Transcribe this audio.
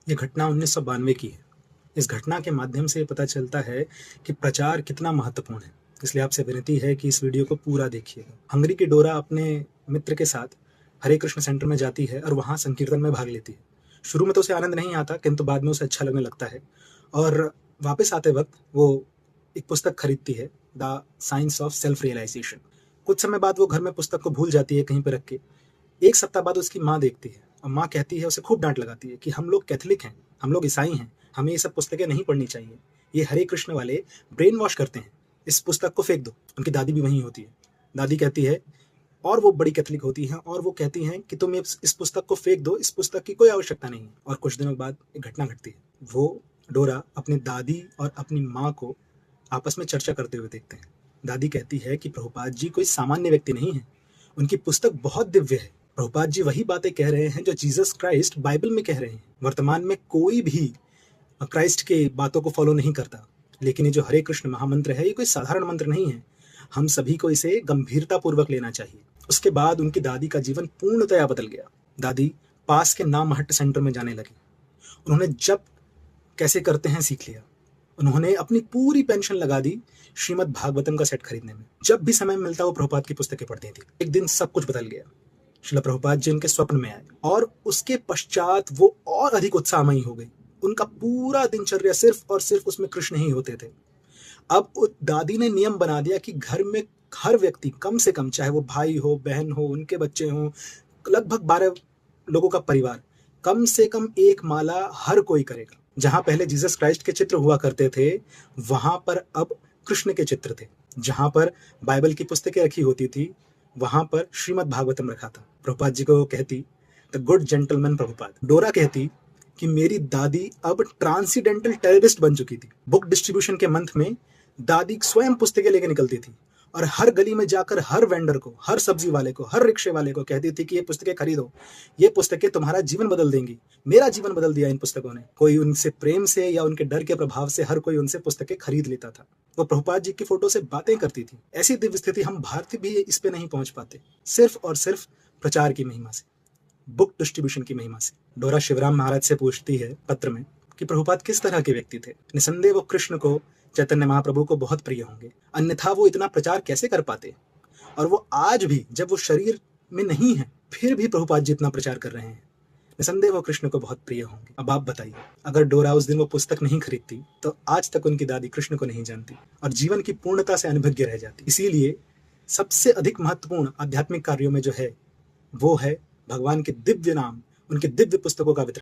ये घटना 1992 की है। इस घटना के माध्यम से पता चलता है कि प्रचार कितना महत्वपूर्ण है। इसलिए आपसे विनती है कि इस वीडियो को पूरा देखिएगा। हंगरी की डोरा अपने मित्र के साथ हरे कृष्ण सेंटर में जाती है और वहाँ संकीर्तन में भाग लेती है। शुरू में तो उसे आनंद नहीं आता, किंतु बाद में उसे अच्छा लगने लगता है और वापस आते वक्त वो एक पुस्तक खरीदती है, the science of self realisation. कुछ समय बाद वो घर में पुस्तक को भूल जाती है कहीं पर रख के। एक सप्ताह बाद उसकी माँ देखती है और माँ कहती है, उसे खूब डांट लगाती है कि हम लोग कैथलिक हैं, हम लोग ईसाई हैं, हमें ये सब पुस्तकें नहीं पढ़नी चाहिए, ये हरे कृष्ण वाले ब्रेन वॉश करते हैं, इस पुस्तक को फेंक दो। उनकी दादी भी वहीं होती है। दादी कहती है, और वो बड़ी कैथलिक होती हैं और वो कहती हैं कि तुम इस पुस्तक को फेंक दो, इस पुस्तक की कोई आवश्यकता नहीं है। और कुछ दिनों बाद एक घटना घटती है। वो डोरा अपनी दादी और अपनी माँ को आपस में चर्चा करते हुए देखते हैं। दादी कहती है कि प्रभुपाद जी कोई सामान्य व्यक्ति नहीं है, उनकी पुस्तक बहुत दिव्य है। प्रभुपाद जी वही बातें कह रहे हैं जो जीसस क्राइस्ट बाइबल में कह रहे हैं। वर्तमान में कोई भी क्राइस्ट के बातों को फॉलो नहीं करता, लेकिन ये जो हरे कृष्ण महामंत्र है, ये कोई साधारण मंत्र नहीं है। हम सभी को इसे गंभीरता पूर्वक लेना चाहिए। उसके बाद उनकी दादी का जीवन पूर्णतया बदल गया। दादी पास के नामहट्ट सेंटर में जाने लगी। उन्होंने जब कैसे करते हैं सीख लिया। उन्होंने अपनी पूरी पेंशन लगा दी श्रीमद् भागवतम का सेट खरीदने में। जब भी समय मिलता वो प्रभुपाद की पुस्तकें पढ़ती थी। एक दिन सब कुछ बदल गया। श्रील प्रभुपाद जी उनके स्वप्न में आए और उसके पश्चात वो और अधिक उत्साहमयी हो गई। उनका पूरा दिनचर्या सिर्फ और सिर्फ उसमें कृष्ण ही होते थे। अब दादी ने नियम बना दिया कि घर में हर व्यक्ति कम से कम, चाहे वो भाई हो, बहन हो, उनके बच्चे हों, लगभग 12 लोगों का परिवार, कम से कम एक माला हर कोई करेगा। जहां पहले जीसस क्राइस्ट के चित्र हुआ करते थे, वहां पर अब कृष्ण के चित्र थे। जहां पर बाइबल की पुस्तकें रखी होती थी, वहां पर श्रीमद् भागवतम रखा था। प्रभुपाद जी को कहती, द गुड जेंटलमैन प्रभुपाद। डोरा कहती कि मेरी दादी अब ट्रांसीडेंटल टेररिस्ट बन चुकी थी। बुक डिस्ट्रीब्यूशन के मंथ में दादी स्वयं पुस्तकें लेके निकलती थी और हर गली में जाकर हर वेंडर को, हर सब्जी वाले को, हर रिक्शे वाले को कहती थी कि ये पुस्तकें खरीदो, ये पुस्तकें तुम्हारा जीवन बदल देंगी। मेरा जीवन बदल दिया इन पुस्तकों ने। कोई उनसे प्रेम से या उनके डर के प्रभाव से हर कोई उनसे पुस्तकें खरीद लेता था। वो प्रभुपाद जी की फोटो से बातें करती थी। ऐसी दिव्य स्थिति हम भारतीय भी इस पे नहीं पहुंच पाते, सिर्फ और सिर्फ प्रचार की महिमा से, बुक डिस्ट्रीब्यूशन की महिमा से। डोरा शिवराम महाराज से पूछती है पत्र में कि प्रभुपाद किस तरह के व्यक्ति थे। निसंदेह वो कृष्ण को, चैतन्य महाप्रभु को बहुत प्रिय होंगे, अन्यथा वो इतना प्रचार कैसे कर पाते। और वो आज भी, जब वो शरीर में नहीं है, फिर भी प्रभुपाद जी इतना प्रचार कर रहे हैं। निसंदेह वो कृष्ण को बहुत प्रिय होंगे। अब आप बताइए, अगर डोरा उस दिन वो पुस्तक नहीं खरीदती तो आज तक उनकी दादी कृष्ण को नहीं जानती और जीवन की पूर्णता से अनभिज्ञ रह जाती। इसीलिए सबसे अधिक महत्वपूर्ण आध्यात्मिक कार्यों में जो है, वो है भगवान के दिव्य नाम, उनके दिव्य पुस्तकों का वितरण।